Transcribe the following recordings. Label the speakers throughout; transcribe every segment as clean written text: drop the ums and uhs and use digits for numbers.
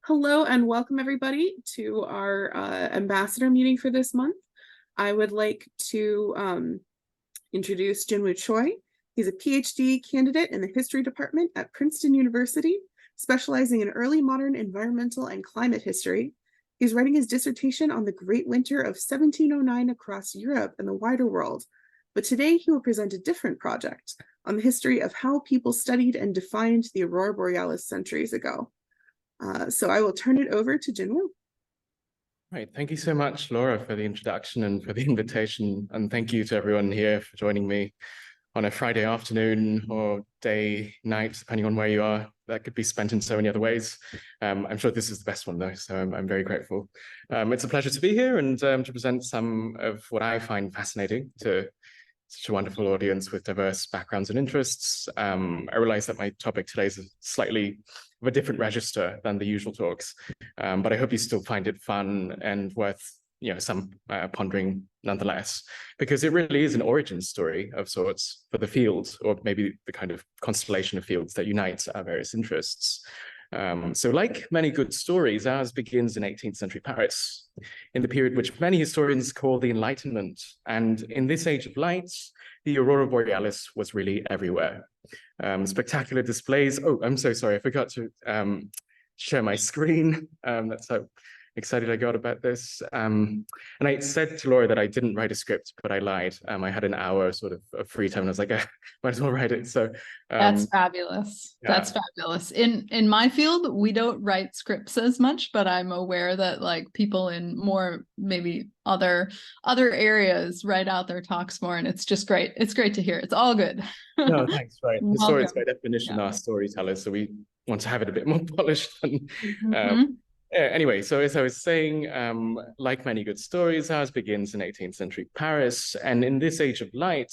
Speaker 1: Hello and welcome everybody to our ambassador meeting for this month. I would like to introduce Jin-Woo Choi. He's a PhD candidate in the history department at Princeton University, specializing in early modern environmental and climate history. He's writing his dissertation on the Great Winter of 1709 across Europe and the wider world. But today he will present a different project on the history of how people studied and defined the Aurora Borealis centuries ago. So I will turn it over to Jin-Woo.
Speaker 2: Right, thank you so much, Laura, for the introduction and for the invitation. And thank you to everyone here for joining me on a Friday afternoon or day, night, depending on where you are. That could be spent in so many other ways. I'm sure this is the best one, though, so I'm very grateful. It's a pleasure to be here and to present some of what I find fascinating to such a wonderful audience with diverse backgrounds and interests. I realize that my topic today is slightly of a different register than the usual talks, but I hope you still find it fun and worth some pondering nonetheless, because it really is an origin story of sorts for the field, or maybe the kind of constellation of fields that unites our various interests. So like many good stories, ours begins in 18th century Paris, in the period which many historians call the Enlightenment. And in this age of light, the Aurora Borealis was really everywhere. Spectacular displays. Oh, I'm so sorry, I forgot to share my screen. That's how excited I got about this. And I said to Laura that I didn't write a script, but I lied. I had an hour sort of free time and I was like, might as well write it. So
Speaker 3: that's fabulous. Yeah. That's fabulous. In my field, we don't write scripts as much, but I'm aware that like people in more maybe other areas write out their talks more, and it's just great. It's great to hear. It's all good.
Speaker 2: No, thanks. Right. Historians by definition are storytellers, so we want to have it a bit more polished than anyway, so as I was saying, like many good stories, ours begins in 18th century Paris. And in this age of light,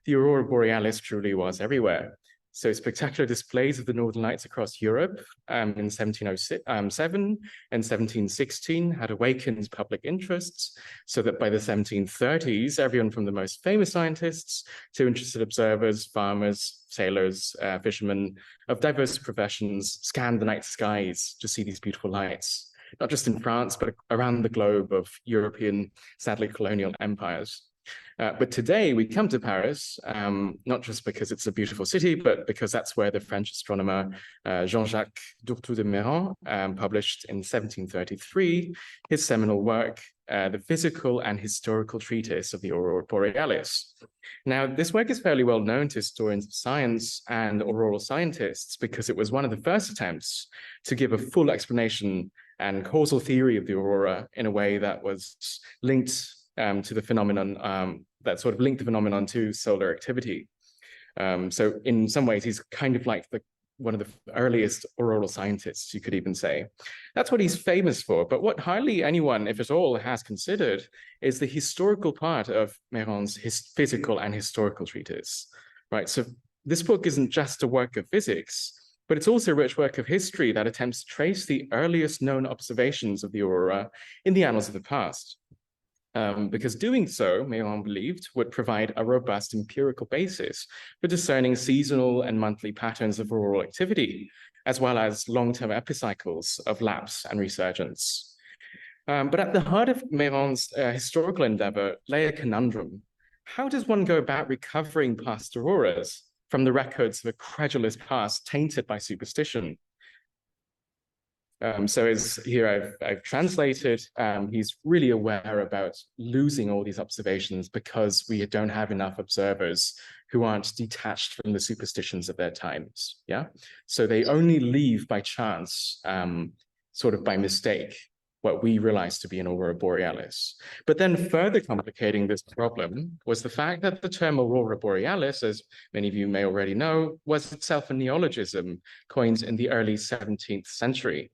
Speaker 2: the Aurora Borealis truly was everywhere. So spectacular displays of the Northern Lights across Europe in 1707 and 1716 had awakened public interests, so that by the 1730s, everyone from the most famous scientists to interested observers, farmers, sailors, fishermen of diverse professions scanned the night skies to see these beautiful lights, not just in France, but around the globe of European, sadly, colonial empires. But today we come to Paris, not just because it's a beautiful city, but because that's where the French astronomer Jean-Jacques de Mairan published in 1733 his seminal work, The Physical and Historical Treatise of the Aurora Borealis. Now, this work is fairly well known to historians of science and auroral scientists because it was one of the first attempts to give a full explanation and causal theory of the aurora in a way that was linked to the phenomenon, that sort of linked the phenomenon to solar activity. So in some ways, he's kind of like one of the earliest auroral scientists, you could even say. That's what he's famous for. But what hardly anyone, if at all, has considered is the historical part of Mairan's physical and historical treatise, right? So this book isn't just a work of physics, but it's also a rich work of history that attempts to trace the earliest known observations of the aurora in the annals of the past. Because doing so, Mairan believed, would provide a robust empirical basis for discerning seasonal and monthly patterns of auroral activity, as well as long-term epicycles of lapse and resurgence. But at the heart of Mairan's historical endeavor lay a conundrum. How does one go about recovering past auroras from the records of a credulous past tainted by superstition? So as here I've translated, he's really aware about losing all these observations because we don't have enough observers who aren't detached from the superstitions of their times, yeah? So they only leave by chance, sort of by mistake, what we realize to be an Aurora Borealis. But then further complicating this problem was the fact that the term Aurora Borealis, as many of you may already know, was itself a neologism coined in the early 17th century.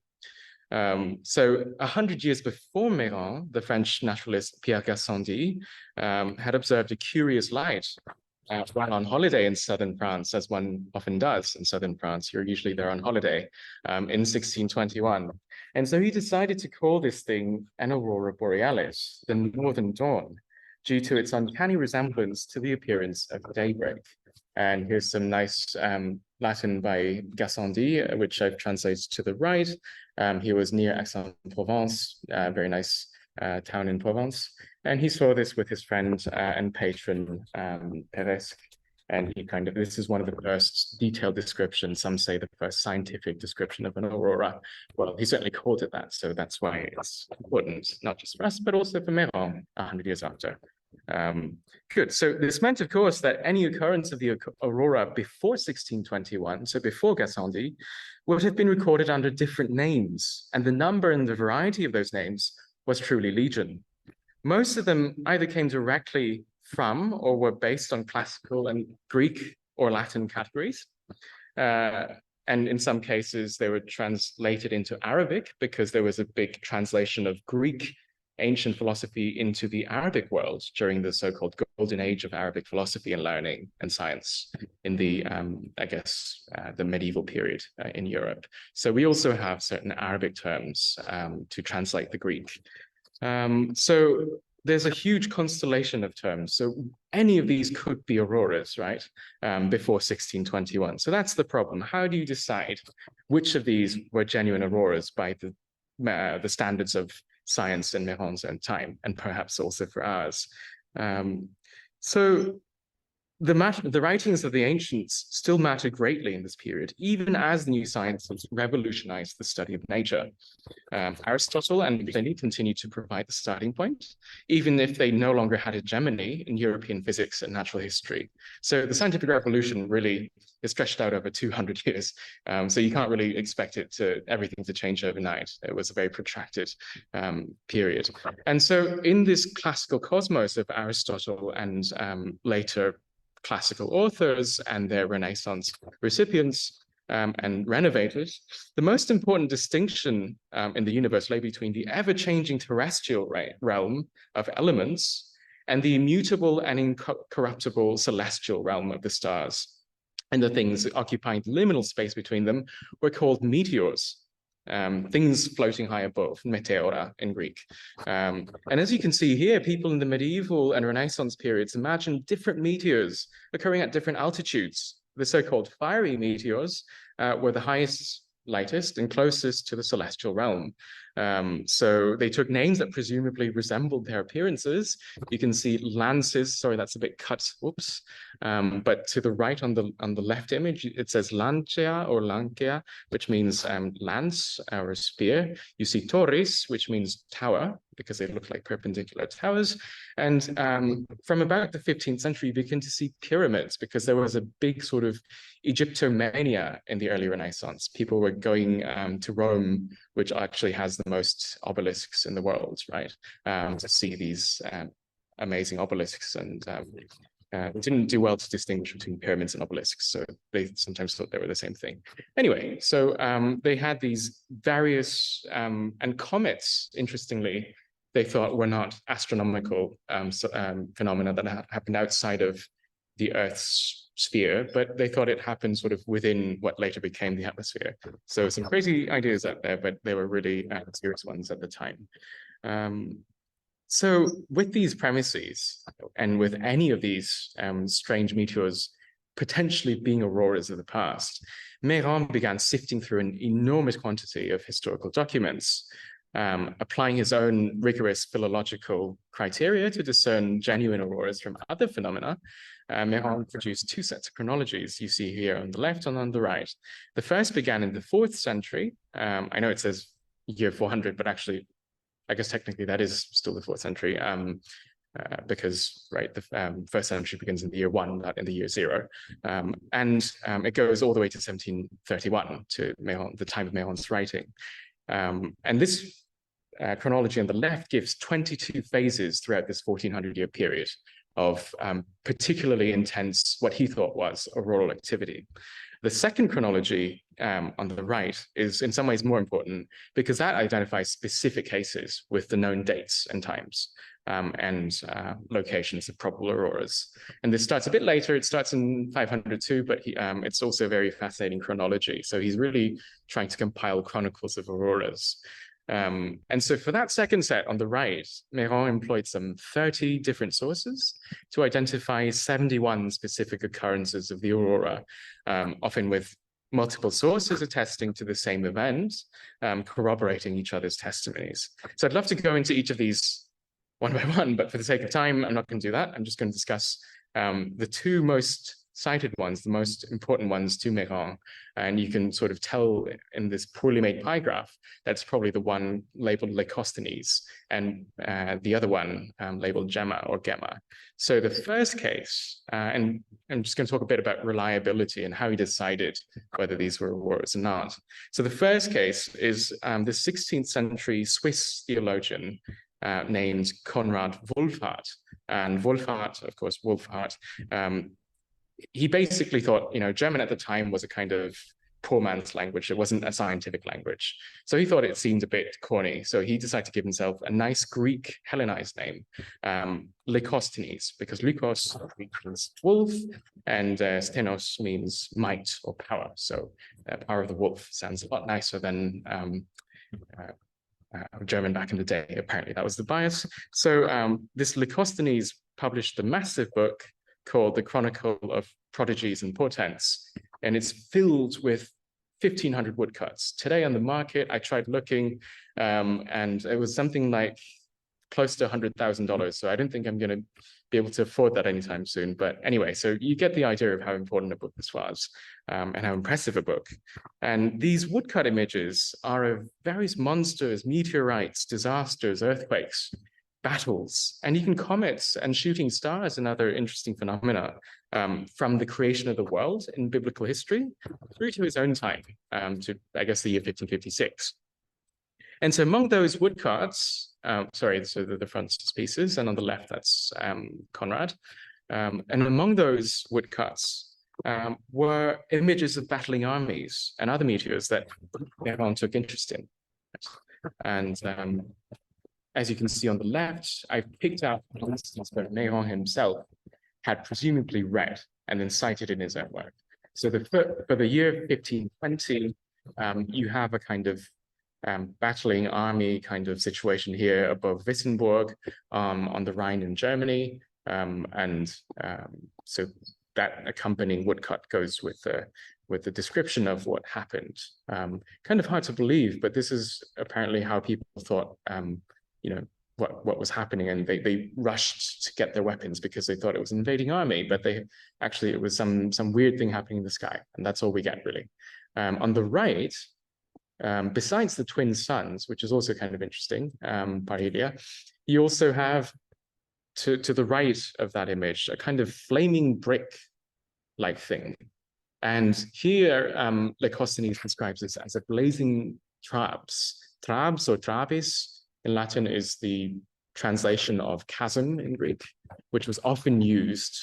Speaker 2: So 100 years before Mairan, the French naturalist Pierre Gassendi had observed a curious light while on holiday in southern France, as one often does in southern France. You're usually there on holiday in 1621. And so he decided to call this thing an Aurora Borealis, the northern dawn, due to its uncanny resemblance to the appearance of daybreak. And here's some nice Latin by Gassendi, which I've translated to the right. He was near Aix-en-Provence, a very nice town in Provence. And he saw this with his friend and patron, Peresque. And he this is one of the first detailed descriptions, some say the first scientific description of an aurora. Well, he certainly called it that, so that's why it's important, not just for us, but also for Mairan 100 years after. Good, so this meant, of course, that any occurrence of the aurora before 1621, so before Gassendi, would have been recorded under different names, and the number and the variety of those names was truly legion. Most of them either came directly from or were based on classical and Greek or Latin categories. And in some cases, they were translated into Arabic because there was a big translation of Greek ancient philosophy into the Arabic world during the so-called golden age of Arabic philosophy and learning and science in the, I guess, the medieval period in Europe. So we also have certain Arabic terms to translate the Greek. So there's a huge constellation of terms. So any of these could be auroras, right? Before 1621. So that's the problem. How do you decide which of these were genuine auroras by the standards of science in Mairan's own time, and perhaps also for ours? So the writings of the ancients still matter greatly in this period, even as the new sciences revolutionized the study of nature. Aristotle and Pliny continued to provide the starting point, even if they no longer had hegemony in European physics and natural history. So the scientific revolution really is stretched out over 200 years. So you can't really expect everything to change overnight. It was a very protracted period. And so in this classical cosmos of Aristotle and later classical authors and their Renaissance recipients and renovators, the most important distinction in the universe lay between the ever-changing terrestrial realm of elements and the immutable and incorruptible celestial realm of the stars. And the things occupying the liminal space between them were called meteors. Things floating high above, meteora in Greek. And as you can see here, people in the medieval and Renaissance periods imagined different meteors occurring at different altitudes. The so-called fiery meteors were the highest, lightest, and closest to the celestial realm. So they took names that presumably resembled their appearances. You can see lances, sorry, that's a bit cut, whoops. But to the right on the left image, it says lancea or lancea, which means lance or spear. You see torres, which means tower, because they look like perpendicular towers. And from about the 15th century, you begin to see pyramids, because there was a big sort of Egyptomania in the early Renaissance. People were going to Rome, which actually has the most obelisks in the world, right? To see these amazing obelisks. And they didn't do well to distinguish between pyramids and obelisks, so they sometimes thought they were the same thing. Anyway, so they had these various, and comets, interestingly, they thought were not astronomical phenomena that happened outside of the Earth's sphere, but they thought it happened sort of within what later became the atmosphere. So some crazy ideas out there, but they were really serious ones at the time. So with these premises, and with any of these strange meteors potentially being auroras of the past, Mairan began sifting through an enormous quantity of historical documents, applying his own rigorous philological criteria to discern genuine auroras from other phenomena. Mairan produced two sets of chronologies you see here on the left and on the right. The first began in the 4th century. I know it says year 400, but actually, I guess technically that is still the 4th century, because, right, the 1st century begins in the year 1, not in the year 0. And it goes all the way to 1731, to Mairan, the time of Mairan's writing. And this chronology on the left gives 22 phases throughout this 1400-year period of particularly intense, what he thought was auroral activity. The second chronology on the right is in some ways more important, because that identifies specific cases with the known dates and times and locations of probable auroras. And this starts a bit later. It starts in 502, but it's also a very fascinating chronology. So he's really trying to compile chronicles of auroras. And so for that second set on the right, Mairan employed some 30 different sources to identify 71 specific occurrences of the aurora, often with multiple sources attesting to the same event, corroborating each other's testimonies. So I'd love to go into each of these one by one, but for the sake of time, I'm not going to do that. I'm just going to discuss the two most cited ones, the most important ones to Mairan. And you can sort of tell in this poorly made pie graph, that's probably the one labeled Lycosthenes, and the other one labeled Gemma or Gemma. So the first case, and I'm just going to talk a bit about reliability and how he decided whether these were auroras or not. So the first case is the 16th century Swiss theologian named Konrad Wolfhart. And Wolfhart, of course, Wolfhart, he basically thought, German at the time was a kind of poor man's language. It wasn't a scientific language. So he thought it seemed a bit corny. So he decided to give himself a nice Greek Hellenized name, Lycosthenes, because Lykos means wolf and stenos means might or power. So power of the wolf sounds a lot nicer than German back in the day. Apparently that was the bias. So this Lycosthenes published a massive book called The Chronicle of Prodigies and Portents, and it's filled with 1,500 woodcuts. Today on the market, I tried looking, and it was something like close to $100,000. So I don't think I'm going to be able to afford that anytime soon. But anyway, so you get the idea of how important a book this was, and how impressive a book. And these woodcut images are of various monsters, meteorites, disasters, earthquakes, battles, and even comets and shooting stars and other interesting phenomena from the creation of the world in biblical history through to his own time, to, I guess, the year 1556. And so among those woodcuts, sorry, so the frontispieces, and on the left, that's Conrad. And among those woodcuts were images of battling armies and other meteors that Mairan took interest in. And as you can see on the left, I've picked out an instance where Mairan himself had presumably read and then cited in his own work. So for the year 1520, you have a kind of battling army kind of situation here above Wissembourg on the Rhine in Germany. So that accompanying woodcut goes with the description of what happened. Kind of hard to believe, but this is apparently how people thought what was happening, and they rushed to get their weapons because they thought it was an invading army, but it was some weird thing happening in the sky, and that's all we get really. On the right, besides the twin suns, which is also kind of interesting, Parhelia, you also have to the right of that image a kind of flaming brick-like thing. And here, Lycosthenes describes this as a blazing trabs. Trabs or trabis in Latin is the translation of chasm in Greek, which was often used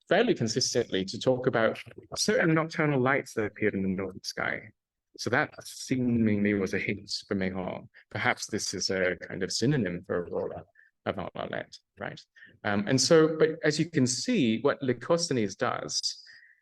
Speaker 2: fairly consistently to talk about certain nocturnal lights that appeared in the northern sky. So that seemingly was a hint for Mairan. Perhaps this is a kind of synonym for Aurora avant la lettre, right? But as you can see, what Lycosthenes does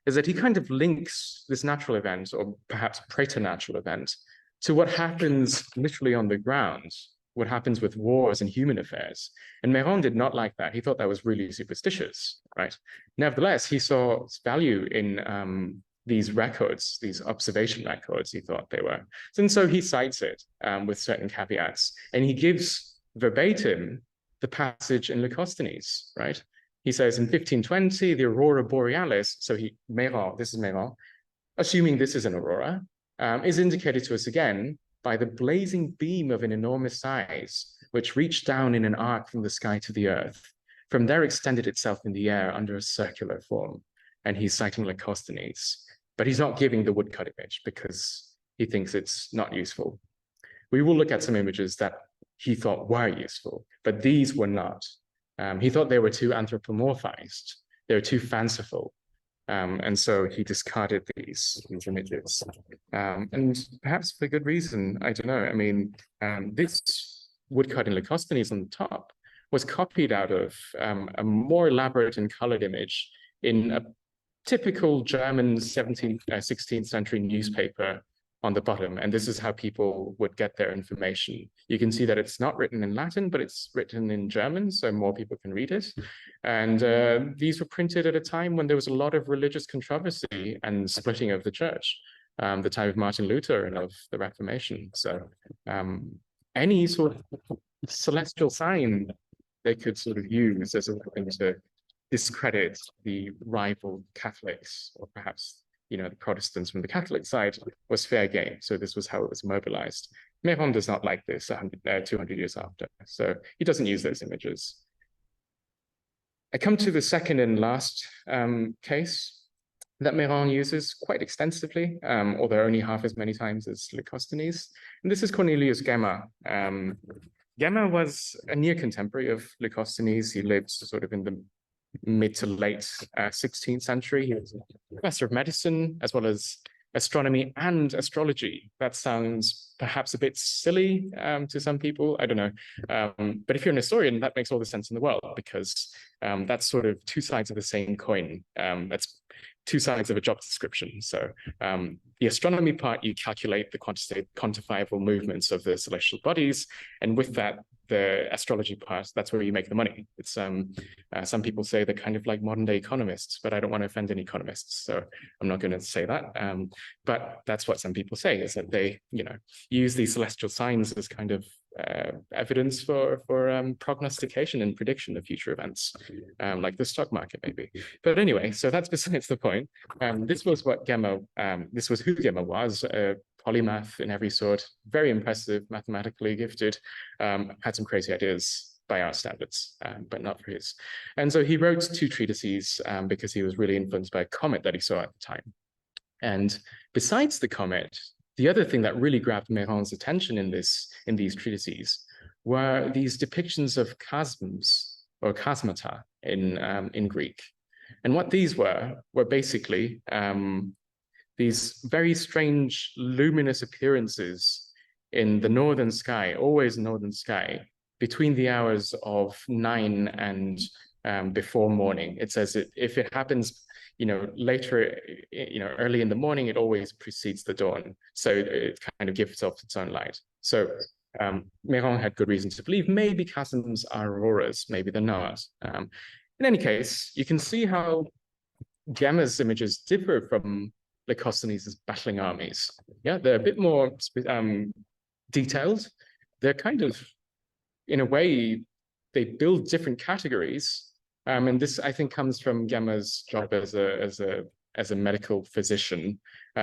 Speaker 2: is that he kind of links this natural event, or perhaps preternatural event, to what happens literally on the ground, what happens with wars and human affairs. And Mairan did not like that. He thought that was really superstitious, right? Nevertheless, he saw value in these records, these observation records, he thought they were. And so he cites it with certain caveats, and he gives verbatim the passage in Lycosthenes, right? He says in 1520, the aurora borealis, so Mairan, this is Mairan, assuming this is an aurora, is indicated to us again by the blazing beam of an enormous size, which reached down in an arc from the sky to the earth. From there extended itself in the air under a circular form. And he's citing Lycosthenes, but he's not giving the woodcut image because he thinks it's not useful. We will look at some images that he thought were useful, but these were not. He thought they were too anthropomorphized. They were too fanciful. And so he discarded these images. And perhaps for good reason, I don't know. I mean, this woodcut in Lycosthenes on the top was copied out of a more elaborate and colored image in a typical German 16th century newspaper on the bottom, and this is how people would get their information. You can see that it's not written in Latin, but it's written in German, so more people can read it. And these were printed at a time when there was a lot of religious controversy and splitting of the church, the time of Martin Luther and of the Reformation. So any sort of celestial sign they could sort of use as a weapon to discredit the rival Catholics, or perhaps, you know, the Protestants from the Catholic side, was fair game. So this was how it was mobilized. Mairan does not like this 200 years after, so he doesn't use those images. I come to the second and last case that Mairan uses quite extensively, although only half as many times as Lycosthenes. And this is Cornelius Gemma. Gemma was a near contemporary of Lycosthenes. He lived sort of in the mid to late 16th century. He was a professor of medicine as well as astronomy and astrology. That sounds perhaps a bit silly to some people, I don't know. But if you're an historian, that makes all the sense in the world, because that's sort of two sides of the same coin. That's two sides of a job description. So the astronomy part, you calculate the quantifiable movements of the celestial bodies, and with that, the astrology part, that's where you make the money. It's some people say they're kind of like modern day economists, but I don't want to offend any economists, so I'm not going to say that. But that's what some people say, is that they, you know, use these celestial signs as kind of evidence for prognostication and prediction of future events, like the stock market maybe. But anyway, so that's besides the point. This was what Gemma, this was who Gemma was, a polymath in every sort, very impressive, mathematically gifted, had some crazy ideas by our standards, but not for his. And so he wrote two treatises because he was really influenced by a comet that he saw at the time. And besides the comet, the other thing that really grabbed Mairan's attention in these treatises were these depictions of chasms, or chasmata in Greek. And what these were basically these very strange luminous appearances in the northern sky, always northern sky, between the hours of 9 and before morning. It says if it happens, you know, later, you know, early in the morning, it always precedes the dawn. So it kind of gives off its own light. So Mairan had good reason to believe maybe chasms are auroras, maybe they're not. In any case, you can see how Gemma's images differ from Lycosthenes' battling armies. Yeah, they're a bit more detailed. They're kind of, in a way, they build different categories. And this, I think, comes from Gemma's job as a medical physician.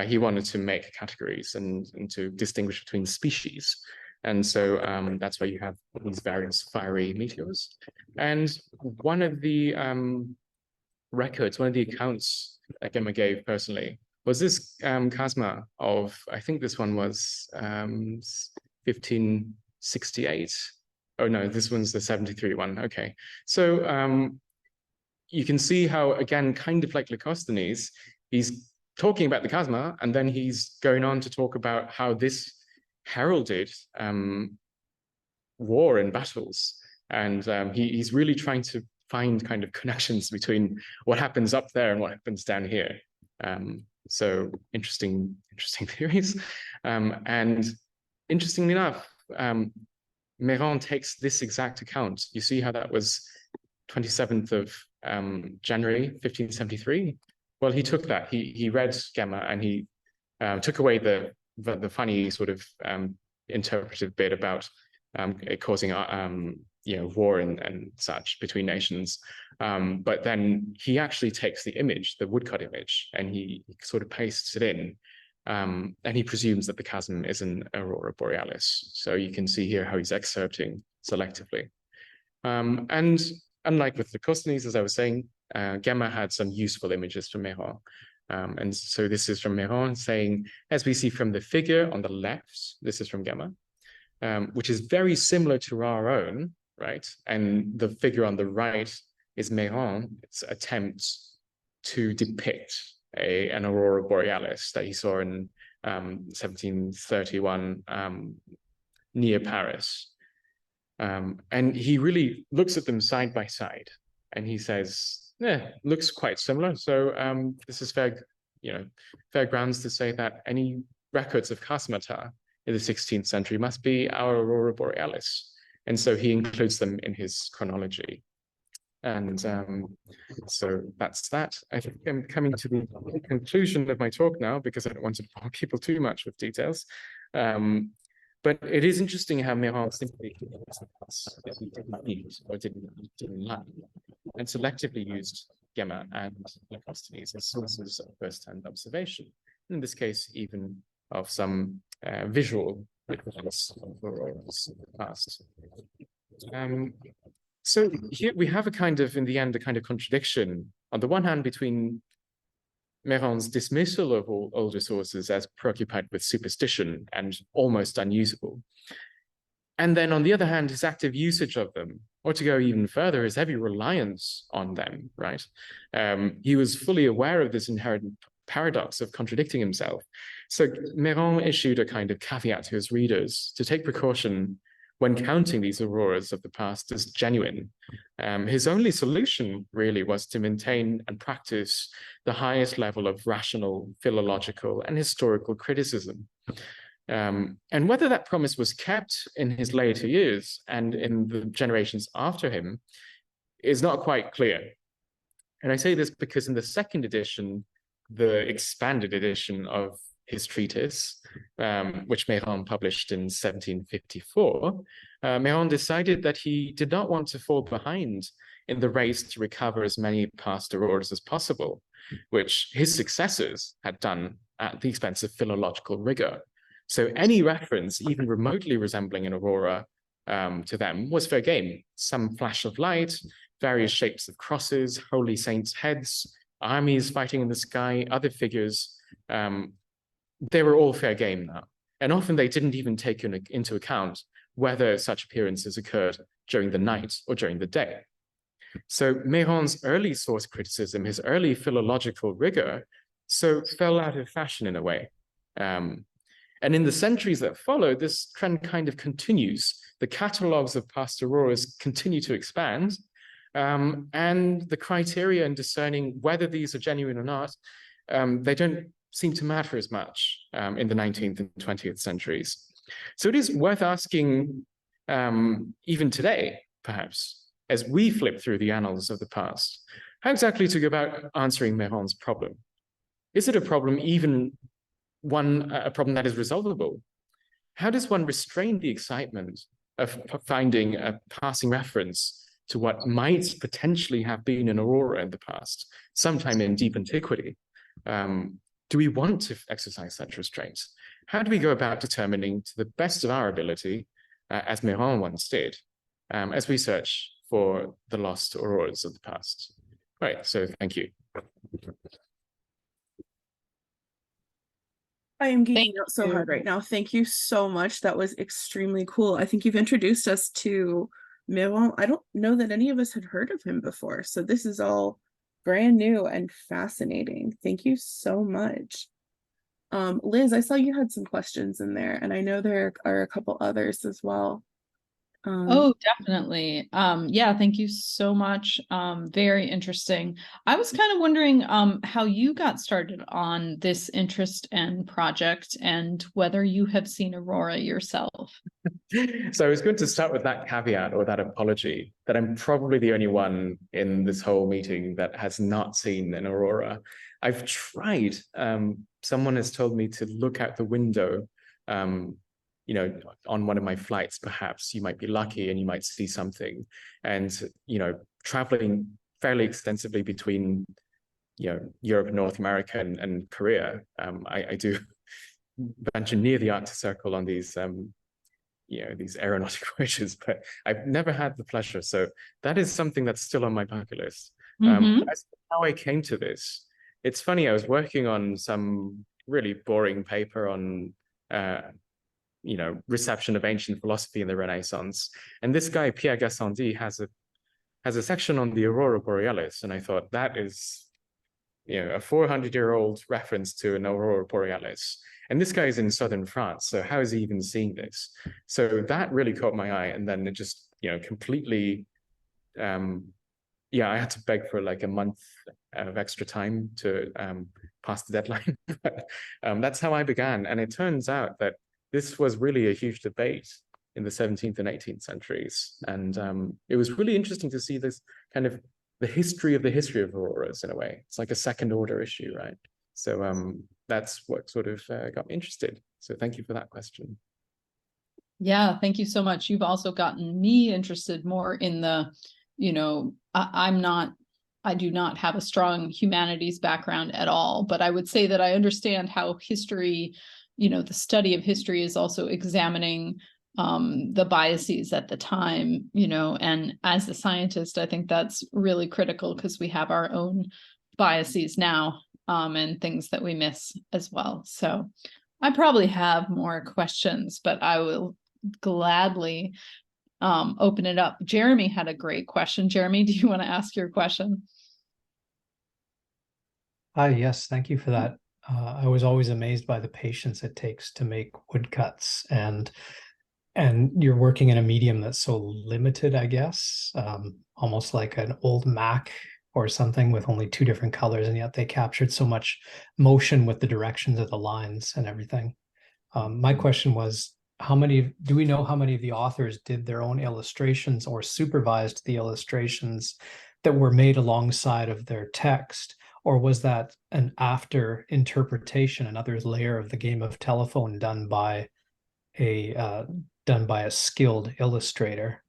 Speaker 2: He wanted to make categories and to distinguish between species. And so that's why you have these various fiery meteors. And one of the records, one of the accounts that Gemma gave personally, was this chasma of, I think this one was 1568. Oh no, this one's the 73 one. Okay. So you can see how, again, kind of like Lycosthenes, he's talking about the chasma, and then he's going on to talk about how this heralded war and battles. And he's really trying to find kind of connections between what happens up there and what happens down here. So interesting theories. And interestingly enough, Mairan takes this exact account. You see how that was 27th of January 1573. Well, he took that. He read Gemma, and he took away the funny sort of interpretive bit about it causing you know, war and such between nations. But then he actually takes the image, the woodcut image, and he sort of pastes it in. And he presumes that the chasm is an aurora borealis. So you can see here how he's excerpting selectively. And unlike with Lycosthenes, as I was saying, Gemma had some useful images from Mairan. And so this is from Mairan saying, as we see from the figure on the left, this is from Gemma, which is very similar to our own, right? And the figure on the right is Mairan's attempt to depict an aurora borealis that he saw in 1731 near Paris. And he really looks at them side by side, and he says, yeah, looks quite similar. So this is fair, you know, fair grounds to say that any records of cosmata in the 16th century must be our Aurora Borealis. And so he includes them in his chronology. And so that's that. I think I'm coming to the conclusion of my talk now, because I don't want to bore people too much with details. But it is interesting how Mairan simply that he did not need or didn't like, and selectively used Gemma and Lycosthenes as sources of first-hand observation. In this case, even of some visual evidence of Aurora's past. So here we have a kind of, in the end, a kind of contradiction, on the one hand, between Mairan's dismissal of all older sources as preoccupied with superstition and almost unusable, and then on the other hand, his active usage of them, or to go even further, his heavy reliance on them, right? He was fully aware of this inherent paradox of contradicting himself. So Mairan issued a kind of caveat to his readers to take precaution when counting these auroras of the past as genuine. His only solution really was to maintain and practice the highest level of rational, philological, and historical criticism. And whether that promise was kept in his later years and in the generations after him is not quite clear. And I say this because in the second edition, the expanded edition of his treatise, which Mairan published in 1754, Mairan decided that he did not want to fall behind in the race to recover as many past auroras as possible, which his successors had done at the expense of philological rigor. So any reference, even remotely resembling an aurora to them, was fair game. Some flash of light, various shapes of crosses, holy saints' heads, armies fighting in the sky, other figures, they were all fair game now. And often they didn't even take into account whether such appearances occurred during the night or during the day. So Mairan's early source criticism, his early philological rigor, so fell out of fashion in a way. And in the centuries that follow, this trend kind of continues. The catalogues of past auroras continue to expand, and the criteria in discerning whether these are genuine or not, they don't seem to matter as much in the 19th and 20th centuries. So it is worth asking, even today, perhaps, as we flip through the annals of the past, how exactly to go about answering Mairan's problem? Is it a problem, even a problem that is resolvable? How does one restrain the excitement of finding a passing reference to what might potentially have been an aurora in the past, sometime in deep antiquity? Do we want to exercise such restraints? How do we go about determining, to the best of our ability, as Mairan once did, as we search for the lost auroras of the past? Right, so thank you.
Speaker 1: I am geeking out so hard right now. Thank you so much. That was extremely cool. I think you've introduced us to Mairan. I don't know that any of us had heard of him before, so this is all brand new and fascinating. Thank you so much. Liz, I saw you had some questions in there, and I know there are a couple others as well.
Speaker 3: Oh, definitely. Yeah, thank you so much. Very interesting. I was kind of wondering how you got started on this interest and project, and whether you have seen Aurora yourself.
Speaker 2: So I was going to start with that caveat, or that apology, that I'm probably the only one in this whole meeting that has not seen an aurora. I've tried. Someone has told me to look out the window, you know, on one of my flights. Perhaps you might be lucky and you might see something. And, you know, traveling fairly extensively between, you know, Europe, North America, and Korea, I do venture near the Arctic Circle on these, you know, these aeronautic voyages, but I've never had the pleasure. So that is something that's still on my bucket list. As how I came to this, it's funny, I was working on some really boring paper on, you know, reception of ancient philosophy in the Renaissance. And this guy, Pierre Gassendi, has a section on the Aurora Borealis. And I thought, that is, you know, a 400-year-old reference to an Aurora Borealis. And this guy is in southern France, so how is he even seeing this? So that really caught my eye, and then it just, you know, completely, yeah, I had to beg for like a month of extra time to past the deadline. But that's how I began. And it turns out that this was really a huge debate in the 17th and 18th centuries. And it was really interesting to see this kind of the history of auroras in a way. It's like a second order issue, right? So that's what sort of got me interested. So thank you for that question.
Speaker 3: Yeah, thank you so much. You've also gotten me interested more in the, I do not have a strong humanities background at all, but I would say that I understand how history, the study of history is also examining the biases at the time, and as a scientist, I think that's really critical because we have our own biases now and things that we miss as well. So I probably have more questions, but I will gladly open it up. Jeremy had a great question. Jeremy, do you want to ask your question?
Speaker 4: Yes, thank you for that. I was always amazed by the patience it takes to make woodcuts, and you're working in a medium that's so limited, I guess, almost like an old Mac or something with only 2 different colors, and yet they captured so much motion with the directions of the lines and everything. My question was, do we know how many of the authors did their own illustrations or supervised the illustrations that were made alongside of their text? Or was that an after interpretation, another layer of the game of telephone done by a skilled illustrator?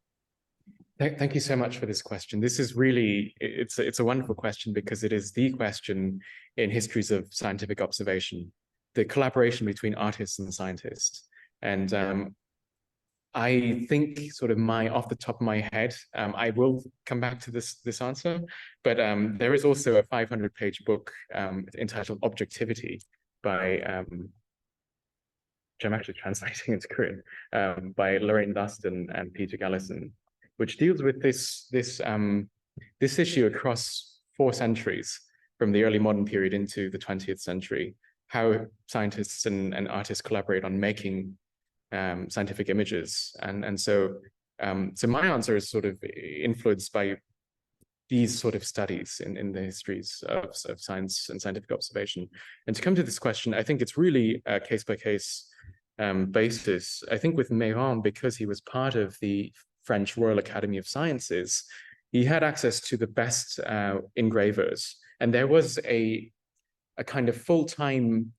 Speaker 2: Thank you so much for this question. This is really, it's a wonderful question because it is the question in histories of scientific observation, the collaboration between artists and scientists. And I think sort of off the top of my head, I will come back to this answer, but there is also a 500-page book entitled Objectivity by, which I'm actually translating into Korean, by Lorraine Dustin and Peter Gallison, which deals with this issue across 4 centuries, from the early modern period into the 20th century, how scientists and artists collaborate on making scientific images. And so my answer is sort of influenced by these sort of studies in the histories of science and scientific observation. And to come to this question, I think it's really a case-by-case basis. I think with Mairan, because he was part of the French Royal Academy of Sciences, he had access to the best engravers. And there was a kind of full-time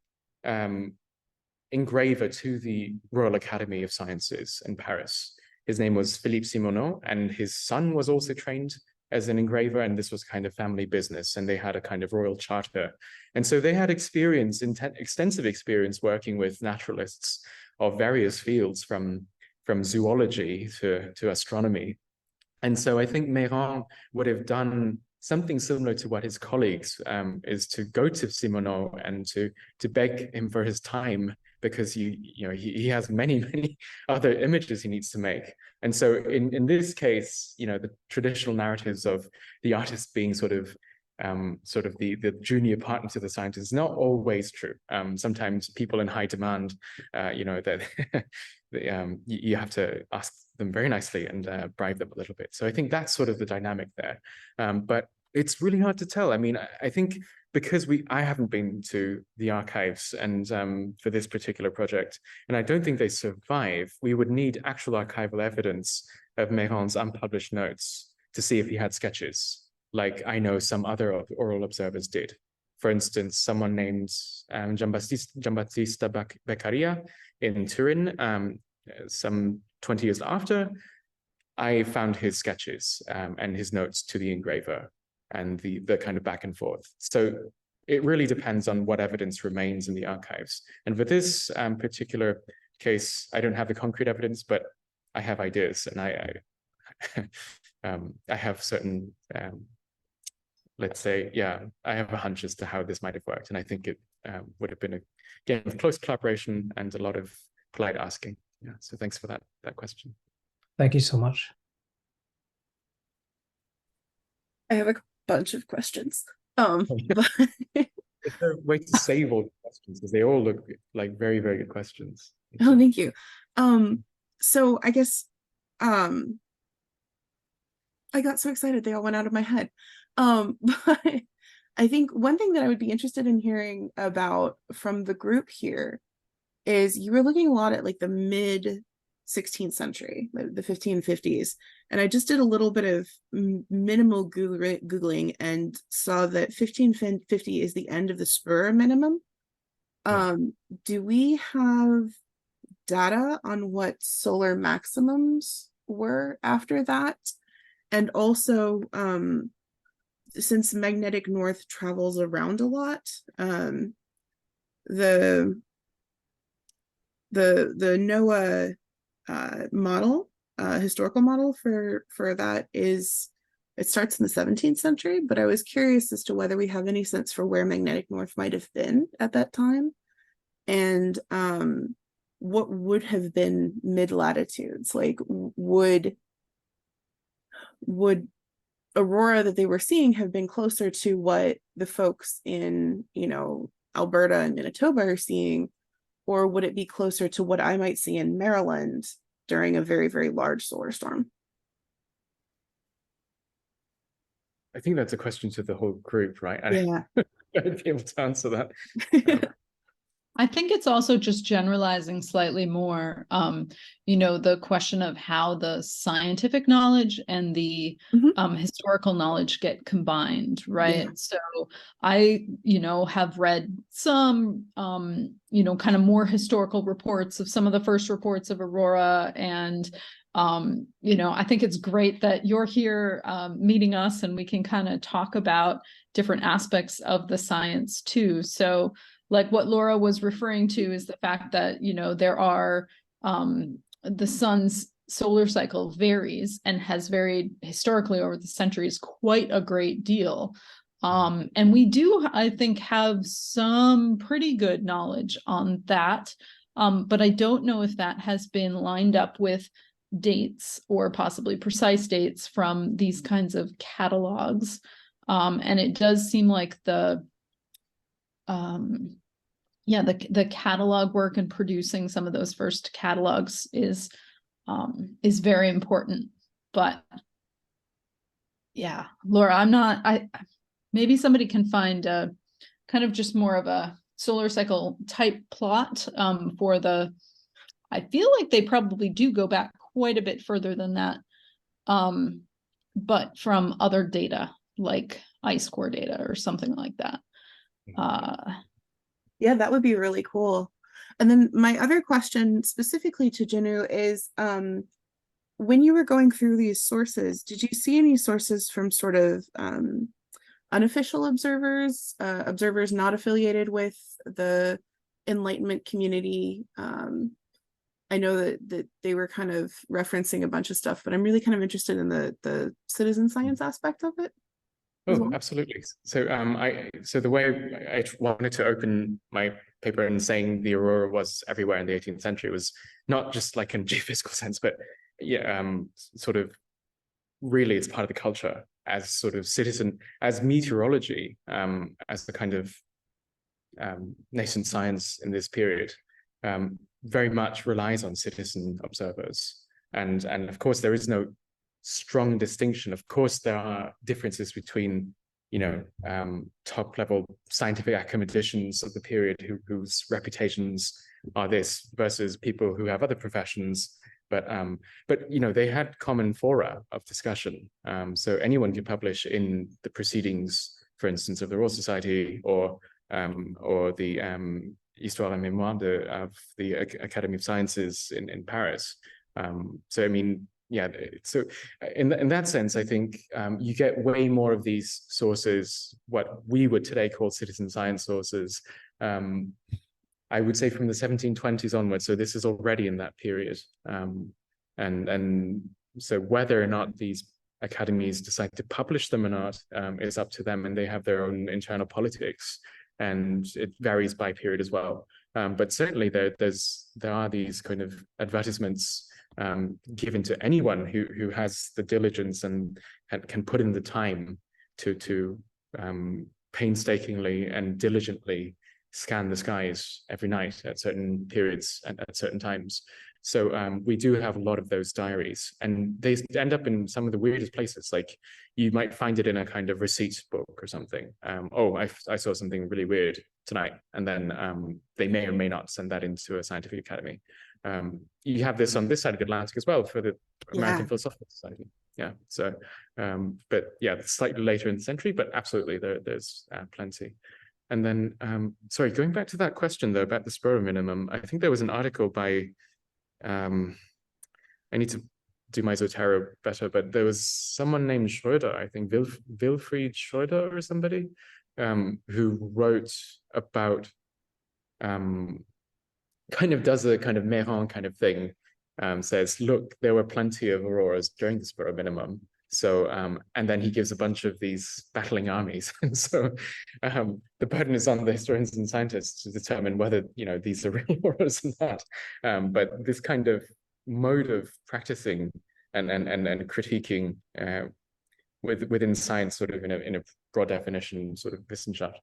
Speaker 2: engraver to the Royal Academy of Sciences in Paris. His name was Philippe Simoneau, and his son was also trained as an engraver, and this was kind of family business, and they had a kind of royal charter. And so they had extensive experience working with naturalists of various fields, from zoology to astronomy. And so I think Mairan would have done something similar to what his colleagues is to go to Simoneau and to beg him for his time, because he has many other images he needs to make. And so in this case, the traditional narratives of the artist being sort of the junior partner to the scientist is not always true. Sometimes people in high demand, that you have to ask them very nicely and bribe them a little bit. So I think that's sort of the dynamic there. But it's really hard to tell. I mean, I think because I haven't been to the archives and for this particular project, and I don't think they survive, we would need actual archival evidence of Mairan's unpublished notes to see if he had sketches, like I know some other oral observers did. For instance, someone named Giambattista Beccaria in Turin, some 20 years after, I found his sketches and his notes to the engraver and the kind of back and forth. So it really depends on what evidence remains in the archives. And for this particular case, I don't have the concrete evidence, but I have ideas, and I have certain, let's say, I have a hunch as to how this might have worked. And I think it would have been, again, with close collaboration and a lot of polite asking. Yeah, so thanks for that question.
Speaker 4: Thank you so much.
Speaker 1: I have a bunch of questions.
Speaker 2: But is there a way to save all the questions, because they all look like very, very good questions?
Speaker 1: Oh, thank you. So I guess I got so excited they all went out of my head. But I think one thing that I would be interested in hearing about from the group here is you were looking a lot at like the mid 16th century, the 1550s. And I just did a little bit of minimal Googling and saw that 1550 is the end of the Spur minimum. Do we have data on what solar maximums were after that? And also, since magnetic north travels around a lot, the NOAA model, historical model for that is, it starts in the 17th century, but I was curious as to whether we have any sense for where magnetic north might have been at that time, and what would have been mid latitudes. Like, would Aurora that they were seeing have been closer to what the folks in, you know, Alberta and Manitoba are seeing, or would it be closer to what I might see in Maryland during a very, very large solar storm?
Speaker 2: I think that's a question to the whole group, right?
Speaker 1: Yeah.
Speaker 2: I'd be able to answer that.
Speaker 3: I think it's also just generalizing slightly more, you know, the question of how the scientific knowledge and the historical knowledge get combined, right? Yeah. So I, you know, have read some, you know, kind of more historical reports of some of the first reports of Aurora. And, you know, I think it's great that you're here meeting us, and we can kind of talk about different aspects of the science too. So like what Laura was referring to is the fact that, you know, there are, the sun's solar cycle varies and has varied historically over the centuries quite a great deal. And we do, I think, have some pretty good knowledge on that. But I don't know if that has been lined up with dates or possibly precise dates from these kinds of catalogs. And it does seem like the catalog work and producing some of those first catalogs is very important. But yeah, Laura, maybe somebody can find a kind of just more of a solar cycle type plot for I feel like they probably do go back quite a bit further than that. But from other data like ice core data or something like that.
Speaker 1: Yeah, that would be really cool. And then my other question specifically to Jin-Woo is, when you were going through these sources, did you see any sources from sort of unofficial observers, observers not affiliated with the Enlightenment community? I know that they were kind of referencing a bunch of stuff, but I'm really kind of interested in the citizen science aspect of it.
Speaker 2: Oh, absolutely. So so the way I wanted to open my paper in saying the Aurora was everywhere in the 18th century was not just like in geophysical sense, but yeah, sort of really it's part of the culture as sort of citizen, as meteorology, as the kind of nascent science in this period, very much relies on citizen observers. And of course, there is no strong distinction. Of course, there are differences between, you know, top level scientific academicians of the period whose reputations are this versus people who have other professions. But you know, they had common fora of discussion. So anyone could publish in the proceedings, for instance, of the Royal Society or the Histoire et Mémoire of the Academy of Sciences in Paris. So I mean, yeah, so in that sense, I think you get way more of these sources, what we would today call citizen science sources, I would say from the 1720s onwards. So this is already in that period. And so whether or not these academies decide to publish them or not is up to them, and they have their own internal politics, and it varies by period as well. But certainly there are these kind of advertisements given to anyone who has the diligence and can put in the time to painstakingly and diligently scan the skies every night at certain periods and at certain times. So we do have a lot of those diaries, and they end up in some of the weirdest places. Like you might find it in a kind of receipts book or something. Oh, I saw something really weird tonight, and then they may or may not send that into a scientific academy. You have this on this side of the Atlantic as well for the American Philosophical Society. Yeah. So, but yeah, slightly later in the century, but absolutely there's plenty. And then, sorry, going back to that question though about the Spur minimum, I think there was an article by, I need to do my Zotero better, but there was someone named Schröder, I think Wilfried Schröder or somebody, who wrote about, kind of does a kind of Mairan kind of thing, says, look, there were plenty of auroras during the Spur minimum. So, and then he gives a bunch of these battling armies. And so the burden is on the historians and scientists to determine whether, these are real auroras or not. But this kind of mode of practicing and critiquing within science, sort of in a broad definition, sort of Wissenschaft,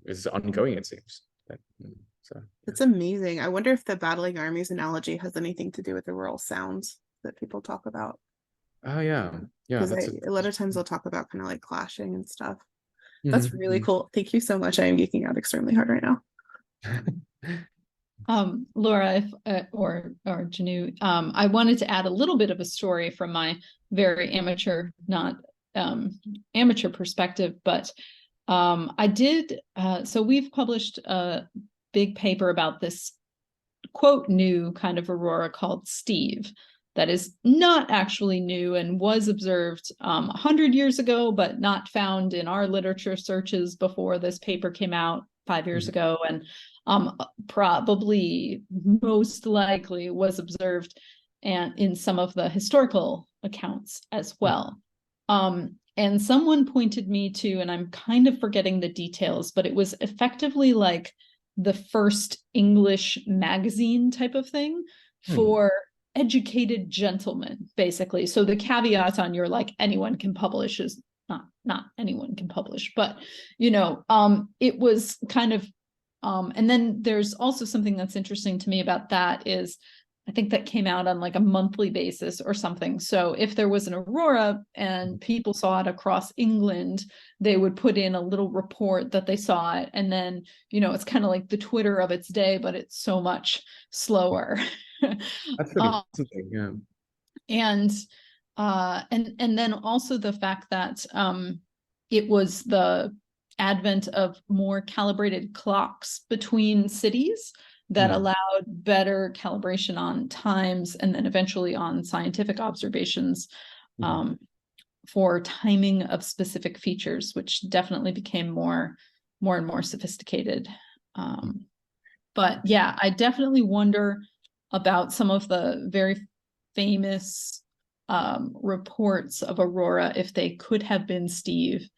Speaker 2: is ongoing, it seems. So
Speaker 1: it's amazing. I wonder if the battling armies analogy has anything to do with the rural sounds that people talk about.
Speaker 2: Oh yeah,
Speaker 1: because a lot of times they'll talk about kind of like clashing and stuff. That's really cool. Thank you so much. I am geeking out extremely hard right
Speaker 3: now. Laura, or Jin-Woo, I wanted to add a little bit of a story from my very amateur, not amateur perspective, but I did. So we've published a big paper about this quote new kind of aurora called Steve. That is not actually new and was observed 100 years ago, but not found in our literature searches before this paper came out 5 years ago, and probably most likely was observed and in some of the historical accounts as well. And someone pointed me to, and I'm kind of forgetting the details, but it was effectively like the first English magazine type of thing for educated gentlemen, basically. So the caveat on your like anyone can publish is not anyone can publish, but it was kind of and then there's also something that's interesting to me about that is I think that came out on like a monthly basis or something. So if there was an aurora and people saw it across England, they would put in a little report that they saw it, and then it's kind of like the Twitter of its day, but it's so much slower.
Speaker 2: That's really interesting, yeah.
Speaker 3: And then also the fact that it was the advent of more calibrated clocks between cities that allowed better calibration on times and then eventually on scientific observations for timing of specific features, which definitely became more and more sophisticated. But yeah, I definitely wonder about some of the very famous reports of Aurora, if they could have been Steve.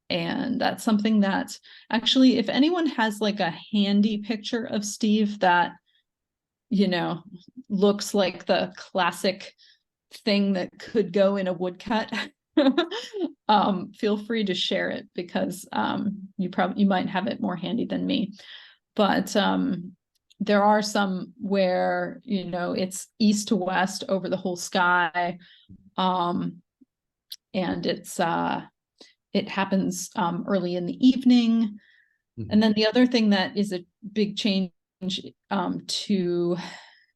Speaker 3: And that's something that actually, if anyone has like a handy picture of Steve that, looks like the classic thing that could go in a woodcut, feel free to share it, because you might have it more handy than me. But there are some where, it's east to west over the whole sky. And it happens early in the evening. And then the other thing that is a big change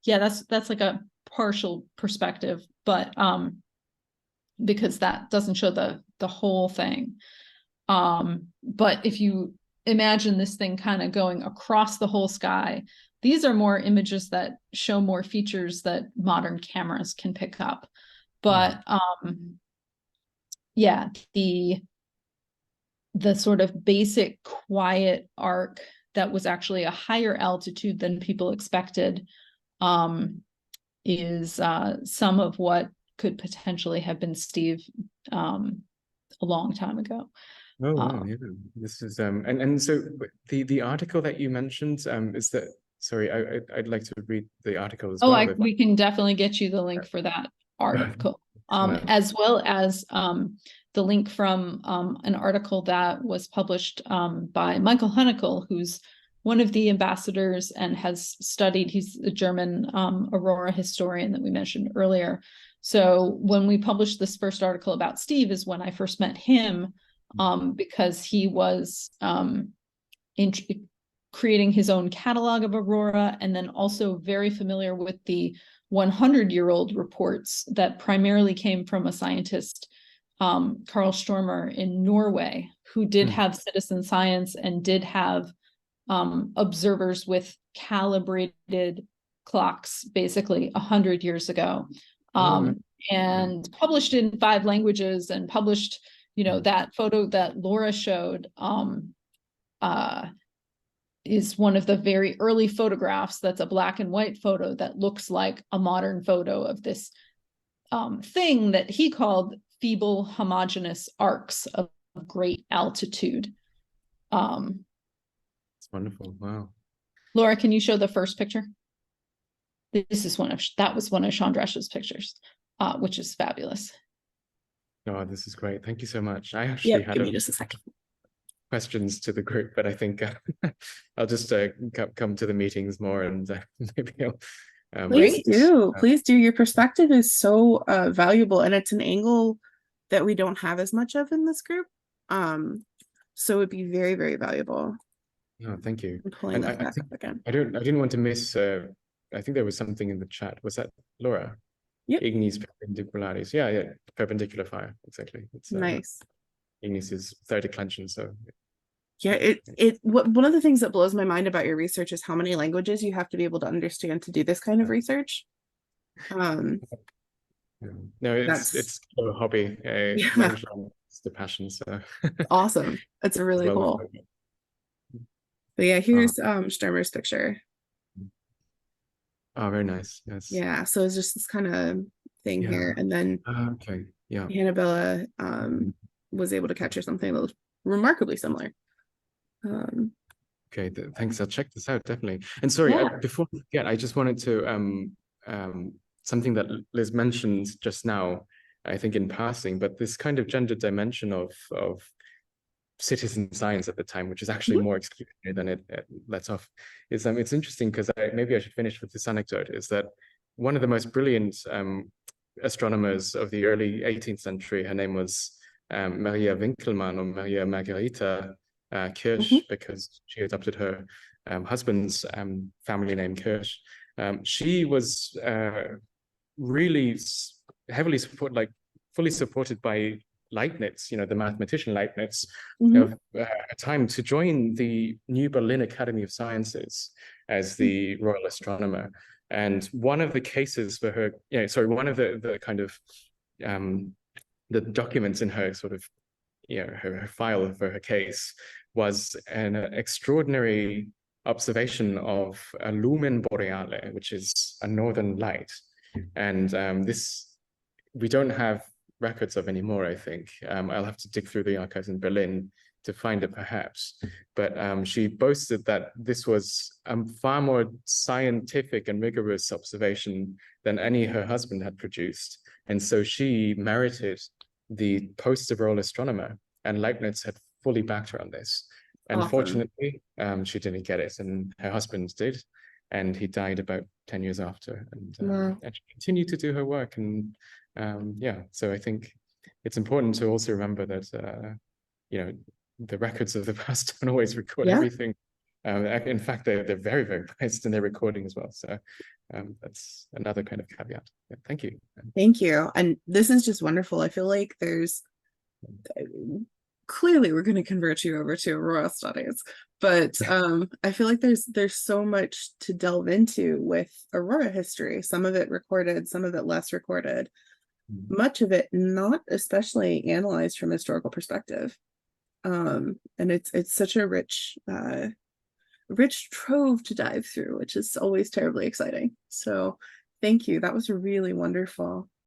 Speaker 3: that's like a partial perspective, but because that doesn't show the whole thing. But if you imagine this thing kind of going across the whole sky, these are more images that show more features that modern cameras can pick up. But the sort of basic quiet arc that was actually a higher altitude than people expected is some of what could potentially have been Steve a long time ago.
Speaker 2: Oh wow, yeah. This is and so the article that you mentioned is that, sorry, I'd like to read the article as well.
Speaker 3: We can definitely get you the link for that article, as well as the link from an article that was published by Michael Hunnicle, who's one of the ambassadors and has studied, he's a German Aurora historian that we mentioned earlier. So when we published this first article about Steve is when I first met him, because he was creating his own catalog of Aurora, and then also very familiar with the 100-year-old reports that primarily came from a scientist, Carl Stormer in Norway, who did have citizen science and did have observers with calibrated clocks basically 100 years ago, and published in 5 languages, and published, you know, that photo that Laura showed is one of the very early photographs. That's a black and white photo that looks like a modern photo of this thing that he called feeble homogeneous arcs of great altitude.
Speaker 2: It's wonderful. Wow.
Speaker 3: Laura, can you show the first picture? This is that was one of Jean-Jacques' pictures, which is fabulous.
Speaker 2: Oh, this is great. Thank you so much. I actually had
Speaker 1: give me just a second.
Speaker 2: Questions to the group, but I think I'll just come to the meetings more, and maybe I'll
Speaker 1: please do. Your perspective is so valuable, and it's an angle that we don't have as much of in this group, so it'd be very, very valuable.
Speaker 2: No, thank you.
Speaker 1: I'm pulling that back up again.
Speaker 2: I didn't want to miss. I think there was something in the chat. Was that Laura?
Speaker 1: Yep.
Speaker 2: Ignis perpendicularis. Yeah, perpendicular fire. Exactly. It's
Speaker 1: nice.
Speaker 2: Ignis is third declension, so.
Speaker 1: Yeah, one of the things that blows my mind about your research is how many languages you have to be able to understand to do this kind of research.
Speaker 2: No, it's a hobby. It's the passion. So
Speaker 1: awesome. That's really cool. But yeah, here's Sturmer's picture.
Speaker 2: Oh, very nice. Yes.
Speaker 1: Yeah, so it's just this kind of thing here, and then
Speaker 2: okay, yeah,
Speaker 1: Hannibella was able to capture something that was remarkably similar.
Speaker 2: Okay, thanks. I'll check this out definitely. And sorry, before I forget, I just wanted to something that Liz mentioned just now, I think in passing, but this kind of gender dimension of citizen science at the time, which is actually more exclusionary than it lets off, is it's interesting because maybe I should finish with this anecdote, is that one of the most brilliant astronomers of the early 18th century, her name was Maria Winkelmann, or Maria Margarita Kirsch, because she adopted her husband's family name Kirsch. She was really heavily fully supported by Leibniz, the mathematician Leibniz, of time to join the New Berlin Academy of Sciences as the royal astronomer. And one of the cases for her, one of the kind of the documents in her sort of, her file for her case was an extraordinary observation of a lumen boreale, which is a northern light. And this, we don't have records of anymore, I think. I'll have to dig through the archives in Berlin to find it perhaps. But she boasted that this was a far more scientific and rigorous observation than any her husband had produced. And so she merited the post of royal astronomer, and Leibniz had fully backed her on this. Unfortunately, she didn't get it, and her husband did, and he died about 10 years after. And she continued to do her work. And so I think it's important to also remember that the records of the past don't always record everything. In fact, they're very, very biased in their recording as well. So that's another kind of caveat. Thank you.
Speaker 1: Thank you. And this is just wonderful. I feel like there's clearly we're going to convert you over to Aurora studies, but I feel like there's so much to delve into with Aurora history. Some of it recorded, some of it less recorded, much of it not especially analyzed from a historical perspective. And it's such a rich trove to dive through, which is always terribly exciting. So thank you. That was really wonderful.